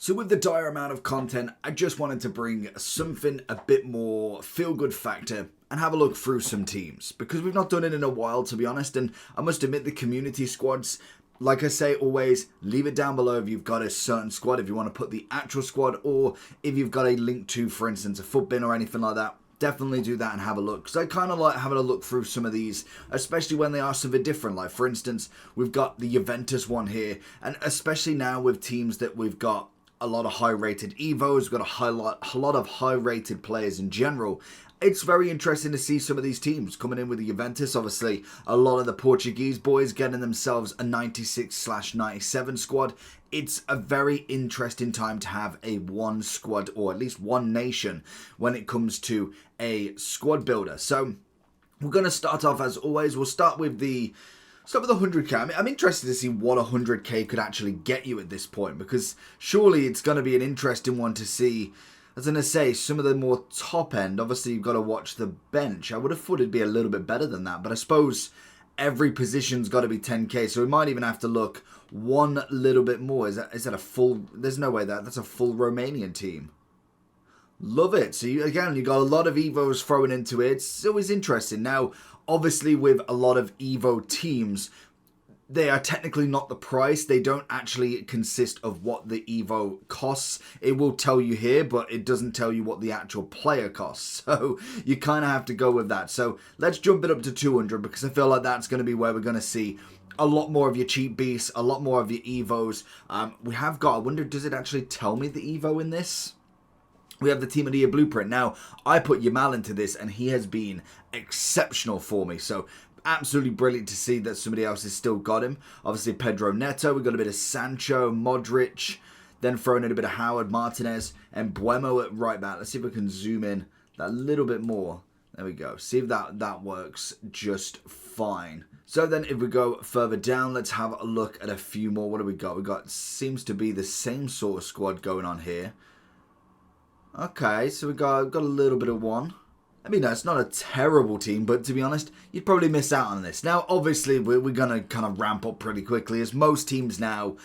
So with the dire amount of content, I just wanted to bring something a bit more feel-good factor and have a look through some teams, because we've not done it in a while, to be honest. And I must admit, the community squads, like I say always, leave it down below if you've got a certain squad, if you want to put the actual squad, or if you've got a link to, for instance, a foot bin or anything like that. Definitely do that and have a look, because I kind of like having a look through some of these, especially when they are something different. Like, for instance, we've got the Juventus one here, and especially now with teams that we've got a lot of high-rated Evos, we've got a lot of high-rated players in general. It's very interesting to see some of these teams coming in with the Juventus. Obviously, a lot of the Portuguese boys getting themselves a 96/97 squad. It's a very interesting time to have a one squad, or at least one nation, when it comes to a squad builder. So we're going to start off, as always, we'll start with the 100k. I'm interested to see what 100k could actually get you at this point, because surely it's going to be an interesting one to see. As I'm going to say, some of the more top end, obviously you've got to watch the bench. I would have thought it'd be a little bit better than that, but I suppose every position's got to be 10k, so we might even have to look one little bit more. Is that a full? There's no way that's a full Romanian team. Love it. So you got a lot of Evos thrown into it. It's always interesting. Now, obviously, with a lot of Evo teams, they are technically not the price. They don't actually consist of what the Evo costs. It will tell you here, but it doesn't tell you what the actual player costs. So you kind of have to go with that. So let's jump it up to 200, because I feel like that's going to be where we're going to see a lot more of your cheap beasts, a lot more of your Evos. We have got, I wonder, does it actually tell me the Evo in this? We have the Team of the Year blueprint. Now, I put Yamal into this, and he has been exceptional for me. So, absolutely brilliant to see that somebody else has still got him. Obviously, Pedro Neto. We've got a bit of Sancho, Modric. Then throwing in a bit of Howard, Martinez, and Buemo at right back. Let's see if we can zoom in that little bit more. There we go. See if that works just fine. So then if we go further down, let's have a look at a few more. What do we got? We got, seems to be the same sort of squad going on here. Okay, so we got a little bit of one. I mean, no, it's not a terrible team, but to be honest, you'd probably miss out on this. Now, obviously, we're going to kind of ramp up pretty quickly, as most teams now,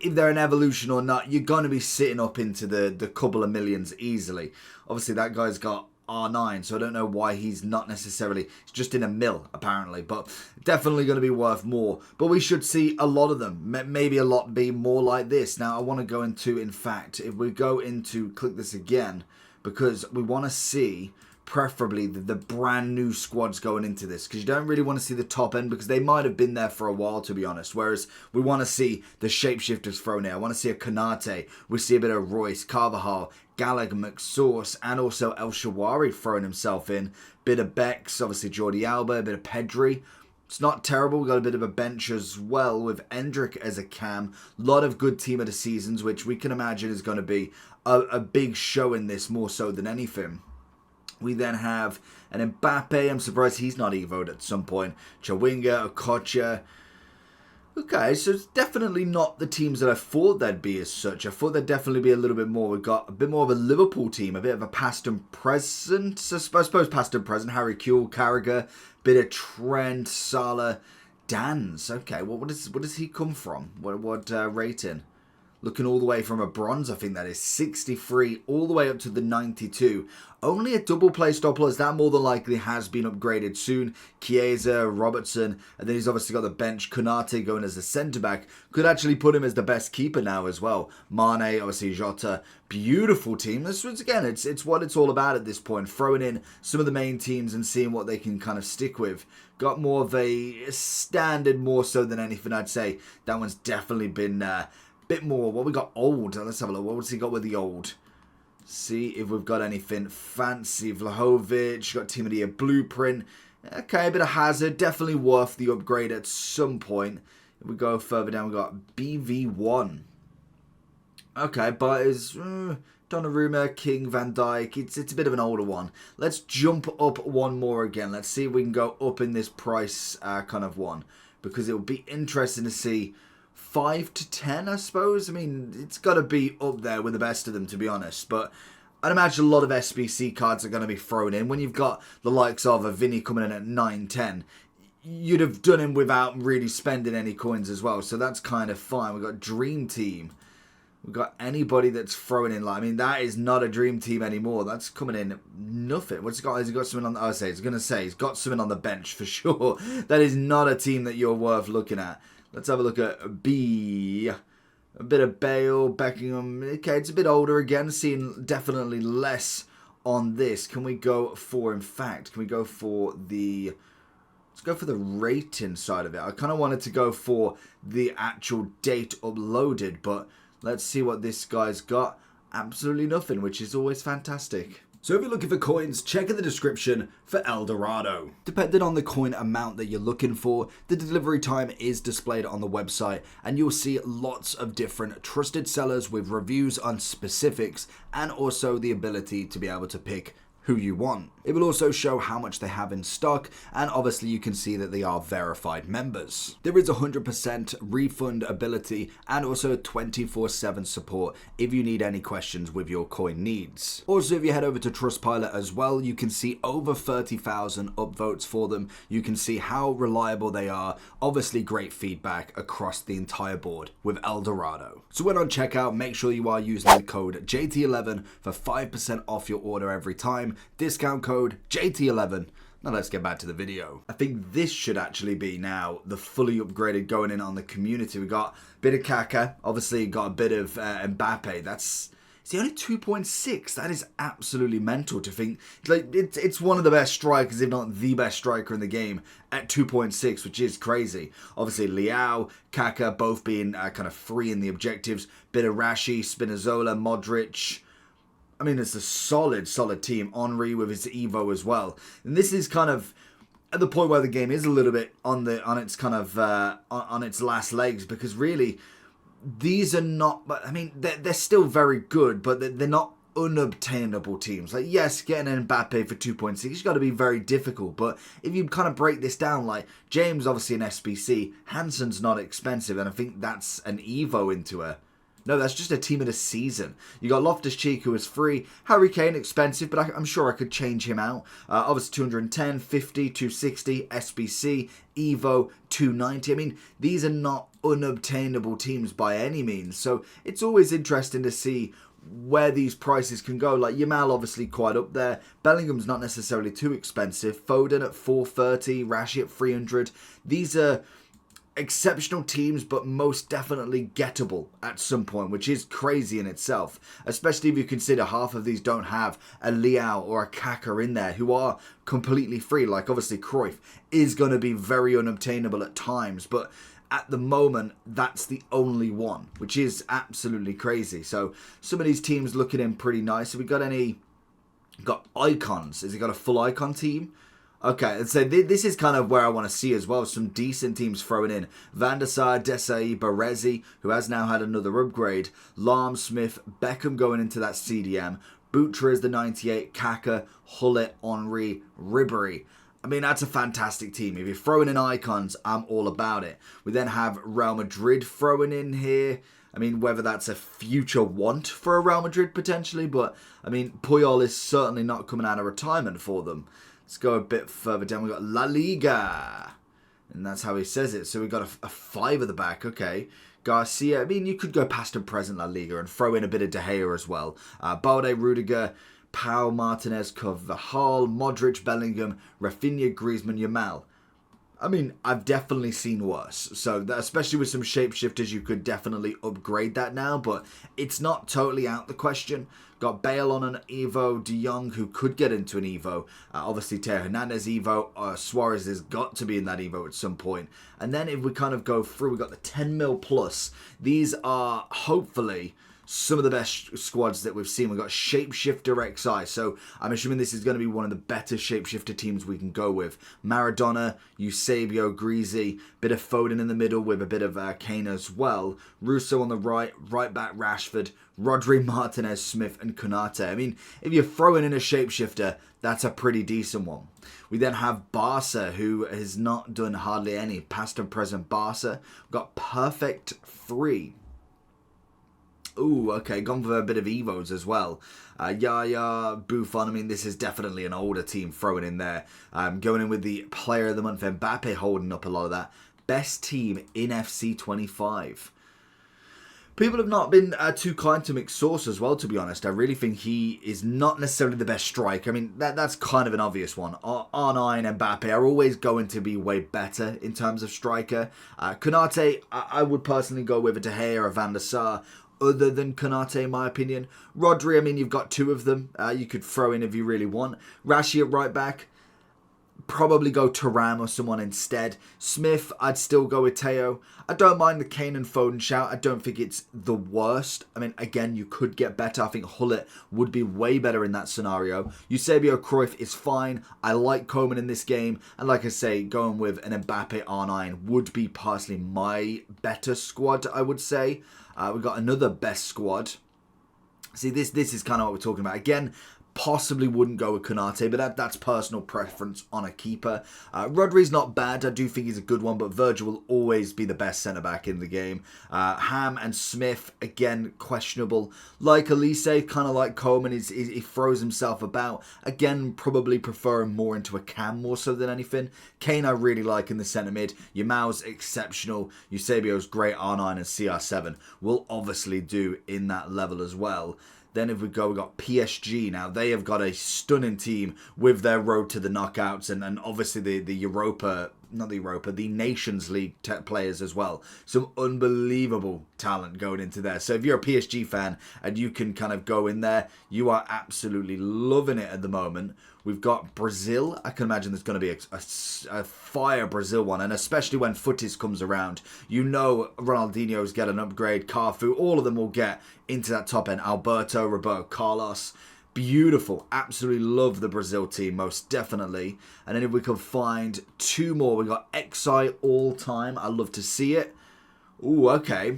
if they're an evolution or not, you're going to be sitting up into the couple of millions easily. Obviously, that guy's got R9, so I don't know why he's not necessarily, it's just in a mill apparently, but definitely going to be worth more. But we should see a lot of them, maybe a lot be more like this. Now I want to go into, in fact, if we go into, click this again, because we want to see preferably the brand new squads going into this, because you don't really want to see the top end, because they might have been there for a while, to be honest, whereas we want to see the shapeshifters thrown in. I want to see a Konate, we see a bit of Royce, Carvajal, Gallagher, McSauce, and also El Shawari throwing himself in. Bit of Bex, obviously Jordi Alba, a bit of Pedri. It's not terrible. We've got a bit of a bench as well with Endrick as a cam. A lot of good team of the seasons, which we can imagine is going to be a big show in this, more so than anything. We then have an Mbappe. I'm surprised he's not evoed at some point. Chawinga, Okocha. Okay, so it's definitely not the teams that I thought they'd be as such. I thought there'd definitely be a little bit more. We've got a bit more of a Liverpool team, a bit of a past and present. I suppose past and present. Harry Kewell, Carragher, bit of Trent, Salah, Danz. Okay, well, what does he come from? What rating? Looking all the way from a bronze, I think that is 63, all the way up to the 92. Only a double play stop plus. That more than likely has been upgraded soon. Chiesa, Robertson, and then he's obviously got the bench. Konate going as the centre-back. Could actually put him as the best keeper now as well. Mane, obviously Jota. Beautiful team. This was, again, it's what it's all about at this point. Throwing in some of the main teams and seeing what they can kind of stick with. Got more of a standard, more so than anything, I'd say. That one's definitely been bit more. What we got? Old. Let's have a look. What's he got with the old? See if we've got anything fancy. Vlahovic, got Team of the Year blueprint. Okay, a bit of Hazard. Definitely worth the upgrade at some point. If we go further down, we've got BV1. Okay, but it's Donnarumma, King, Van Dijk. It's a bit of an older one. Let's jump up one more again. Let's see if we can go up in this price kind of one, because it will be interesting to see 5 to 10, I suppose. I mean, it's got to be up there with the best of them, to be honest. But I'd imagine a lot of SBC cards are going to be thrown in. When you've got the likes of a Vinny coming in at 9, 10, you'd have done him without really spending any coins as well. So that's kind of fine. We've got Dream Team. We've got anybody that's throwing in, like, I mean, that is not a dream team anymore. That's coming in nothing. What's he got? Has he got something on the, I was going to say, he's got something on the bench for sure. That is not a team that you're worth looking at. Let's have a look at B. A bit of Bale, Beckingham. Okay, it's a bit older again. Seeing definitely less on this. Can we go for, in fact, can we go for the... Let's go for the rating side of it. I kind of wanted to go for the actual date uploaded, but let's see what this guy's got. Absolutely nothing, which is always fantastic. So if you're looking for coins, check in the description for El Dorado. Depending on the coin amount that you're looking for, the delivery time is displayed on the website, and you'll see lots of different trusted sellers with reviews on specifics and also the ability to be able to pick who you want. It will also show how much they have in stock, and obviously you can see that they are verified members. There is 100% refund ability and also 24/7 support if you need any questions with your coin needs. Also, if you head over to Trustpilot as well, you can see over 30,000 upvotes for them. You can see how reliable they are. Obviously great feedback across the entire board with El Dorado. So when on checkout, make sure you are using the code JT11 for 5% off your order every time. Discount code JT11. Now let's get back to the video. I think this should actually be now the fully upgraded going in on the community. We got a bit of Kaka, obviously got a bit of Mbappe. It's only 2.6. That is absolutely mental to think. Like it's one of the best strikers, if not the best striker in the game at 2.6, which is crazy. Obviously Leao, Kaka both being kind of free in the objectives. Bit of Rashi, Spinazzola, Modric. I mean, it's a solid team. Henry with his Evo as well. And this is kind of at the point where the game is a little bit on its kind of on its last legs, because really these are not. But I mean, they're still very good, but they're not unobtainable teams. Like, yes, getting an Mbappe for 2.6 has got to be very difficult. But if you kind of break this down, like James obviously an SBC, Hansen's not expensive, and I think that's an Evo into a. No, that's just a team of the season. You got Loftus-Cheek, who is free. Harry Kane, expensive, but I'm sure I could change him out. Obviously, 210, 50, 260, SBC, Evo, 290. I mean, these are not unobtainable teams by any means. So it's always interesting to see where these prices can go. Like Yamal, obviously quite up there. Bellingham's not necessarily too expensive. Foden at 430, Rashi at 300. These are exceptional teams, but most definitely gettable at some point, which is crazy in itself, especially if you consider half of these don't have a Leao or a Kaka in there who are completely free. Like obviously Cruyff is going to be very unobtainable at times, but at the moment that's the only one, which is absolutely crazy. So some of these teams looking in pretty nice. Have we got got icons? Has he got a full icon team? Okay, so this is kind of where I want to see as well. Some decent teams throwing in. Van der Sar, Desai, Baresi, who has now had another upgrade. Lahm, Smith, Beckham going into that CDM. Butra is the 98, Kaka, Hullet, Henry, Ribery. I mean, that's a fantastic team. If you're throwing in icons, I'm all about it. We then have Real Madrid throwing in here. I mean, whether that's a future want for a Real Madrid potentially, but I mean, Puyol is certainly not coming out of retirement for them. Let's go a bit further down. We've got La Liga. And that's how he says it. So we've got a 5 at the back. Okay. Garcia. I mean, you could go past and present La Liga and throw in a bit of De Gea as well. Balde, Rudiger, Pau, Martinez, Carvajal, Modric, Bellingham, Rafinha, Griezmann, Yamal. I mean, I've definitely seen worse. So, especially with some shapeshifters, you could definitely upgrade that now. But it's not totally out the question. Got Bale on an Evo, De Jong, who could get into an Evo. Obviously, Teo Hernandez Evo. Suarez has got to be in that Evo at some point. And then if we kind of go through, we've got the 10 mil plus. These are hopefully some of the best squads that we've seen. We've got Shapeshifter XI, so I'm assuming this is going to be one of the better Shapeshifter teams we can go with. Maradona, Eusebio, Greasy, bit of Foden in the middle with a bit of Kane as well. Russo on the right, right back Rashford, Rodri, Martinez, Smith, and Konate. I mean, if you're throwing in a Shapeshifter, that's a pretty decent one. We then have Barca, who has not done hardly any. Past and present Barca. We've got Perfect 3. Ooh, okay, gone for a bit of Evos as well. Yaya, Buffon, I mean, this is definitely an older team throwing in there. Going in with the Player of the Month, Mbappe holding up a lot of that. Best team in FC 25. People have not been too kind to McSauce as well, to be honest. I really think he is not necessarily the best striker. I mean, that's kind of an obvious one. R9 and Mbappe are always going to be way better in terms of striker. Konate, I would personally go with a De Gea or a Van der Sar, other than Konate, in my opinion. Rodri, I mean, you've got two of them. You could throw in if you really want. Rashi at right back. Probably go Thuram or someone instead. Smith, I'd still go with Teo. I don't mind the Kane and Foden shout. I don't think it's the worst. I mean, again, you could get better. I think Hullet would be way better in that scenario. Eusebio Cruyff is fine. I like Coman in this game. And like I say, going with an Mbappe R9 would be personally my better squad, I would say. We've got another best squad. See, this is kind of what we're talking about. Again, possibly wouldn't go with Konate, but that's personal preference on a keeper. Rodri's not bad. I do think he's a good one, but Virgil will always be the best centre-back in the game. Ham and Smith, again, questionable. Like Elise, kind of like Coleman, he throws himself about. Again, probably prefer him more into a cam more so than anything. Kane I really like in the centre mid. Yamal's exceptional. Eusebio's great R9 and CR7 will obviously do in that level as well. Then if we go, we've got PSG now. They have got a stunning team with their road to the knockouts and obviously the Nations League players as well. Some unbelievable talent going into there. So if you're a PSG fan and you can kind of go in there, you are absolutely loving it at the moment. We've got Brazil. I can imagine there's going to be a fire Brazil one. And especially when Footies comes around, you know Ronaldinho's get an upgrade. Cafu, all of them will get into that top end. Alberto, Roberto Carlos. Beautiful. Absolutely love the Brazil team, most definitely. And then if we can find two more. We got XI all time. I love to see it. Ooh, okay.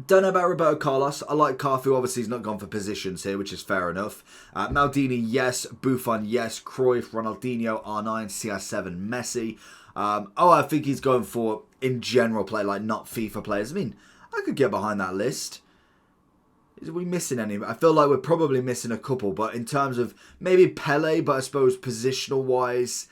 Don't know about Roberto Carlos. I like Cafu. Obviously, he's not gone for positions here, which is fair enough. Maldini, yes. Buffon, yes. Cruyff, Ronaldinho, R9, CR7, Messi. I think he's going for, in general play, like not FIFA players. I mean, I could get behind that list. Are we missing any? I feel like we're probably missing a couple, but in terms of maybe Pele, but I suppose positional-wise,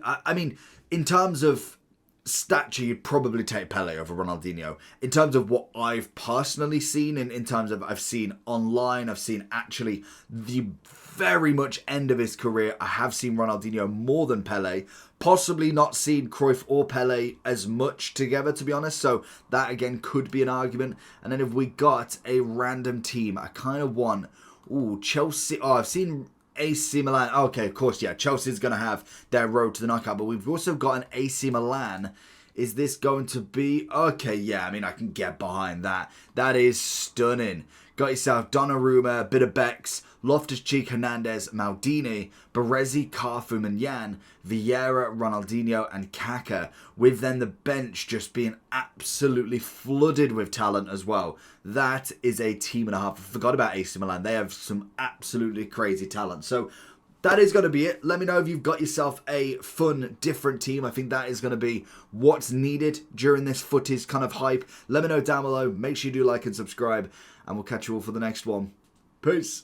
I mean, in terms of stature, you'd probably take Pele over Ronaldinho. In terms of what I've personally seen, in terms of I've seen online, I've seen actually the very much end of his career, I have seen Ronaldinho more than Pele. Possibly not seen Cruyff or Pele as much together, to be honest. So that, again, could be an argument. And then if we got a random team, I kind of want... Ooh, Chelsea... Oh, I've seen AC Milan. Okay, of course, yeah. Chelsea's going to have their road to the knockout. But we've also got an AC Milan. Is this going to be... Okay, yeah, I mean, I can get behind that. That is stunning. Got yourself Donnarumma, a bit of Bex, Loftus-Cheek, Hernandez, Maldini, Baresi, Cafu, Manyan, Vieira, Ronaldinho, and Kaka. With then the bench just being absolutely flooded with talent as well. That is a team and a half. I forgot about AC Milan. They have some absolutely crazy talent. So that is going to be it. Let me know if you've got yourself a fun, different team. I think that is going to be what's needed during this Footies kind of hype. Let me know down below. Make sure you do like and subscribe. And we'll catch you all for the next one. Peace.